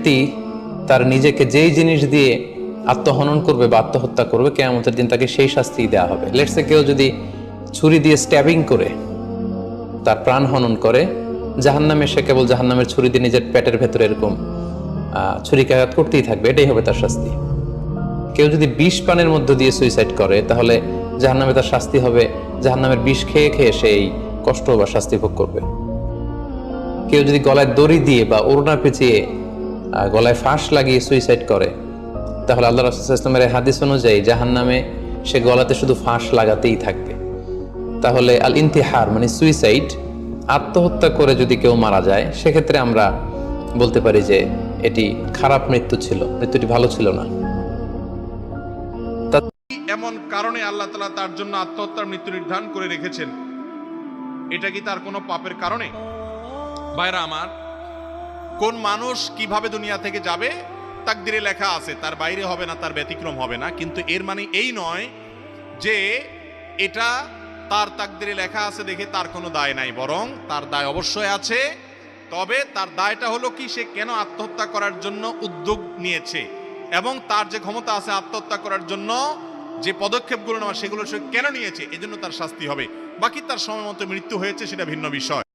ব্যক্তি তার নিজেকে যেই জিনিস দিয়ে আত্মহনন করবে বা আত্মহত্যা করবে, কিয়ামতের দিন তাকে সেই শাস্তি দেওয়া হবে। লেটসে কেউ যদি ছুরি দিয়ে স্ট্যাবিং করে তার প্রাণ হনন করে, জাহান্নামে সে কেবল জাহান্নামের ছুরি দিয়ে নিজের পেটের ভেতরে এরকম ছুরিকাঘাত করতেই থাকবে, এটাই হবে তার শাস্তি। কেউ যদি বিষ পানের মধ্য দিয়ে সুইসাইড করে, তাহলে জাহান্নামে তার শাস্তি হবে জাহান্নামের বিষ খেয়ে খেয়ে সেই কষ্ট বা শাস্তি ভোগ করবে। কেউ যদি গলায় দড়ি দিয়ে বা ওড়না পেঁচিয়ে গলায় ফাঁস লাগিয়ে সুইসাইড করে, তাহলে আল্লাহ রাসূল সাল্লাল্লাহু আলাইহি ওয়াসাল্লামের হাদিস অনুযায়ী জাহান্নামে সে গলাতে শুধু ফাঁস লাগাতেই থাকবে। তাহলে আল ইন্তিহার মানে সুইসাইড, আত্মহত্যা করে যদি কেউ মারা যায়, সেক্ষেত্রে আমরা বলতে পারি যে এটি খারাপ মৃত্যু ছিল, মৃত্যুটি ভালো ছিল না। এমন কারণে আল্লাহ তাআলা তার জন্য আত্মহত্যার মৃত্যু নির্ধারণ করে রেখেছেন, এটা কি তার কোনো পাপের কারণে? ভাইরা আমার, কোন মানুষ কিভাবে দুনিয়া থেকে যাবে তাকদিরে লেখা আছে, তার বাইরে হবে না, তার ব্যতিক্রম হবে না। কিন্তু এর মানে এই নয় যে এটা তার তাকদিরে লেখা আছে দেখে তার কোনো দায় নাই, বরং তার দায় অবশ্যই আছে। তবে তার দায়টা হলো কি, সে কেন আত্মহত্যা করার জন্য উদ্যোগ নিয়েছে এবং তার যে ক্ষমতা আছে আত্মহত্যা করার জন্য যে পদক্ষেপগুলো নেওয়া, সেগুলো সে কেন নিয়েছে, এজন্য তার শাস্তি হবে। বাকি তার সময় মতো মৃত্যু হয়েছে, সেটা ভিন্ন বিষয়।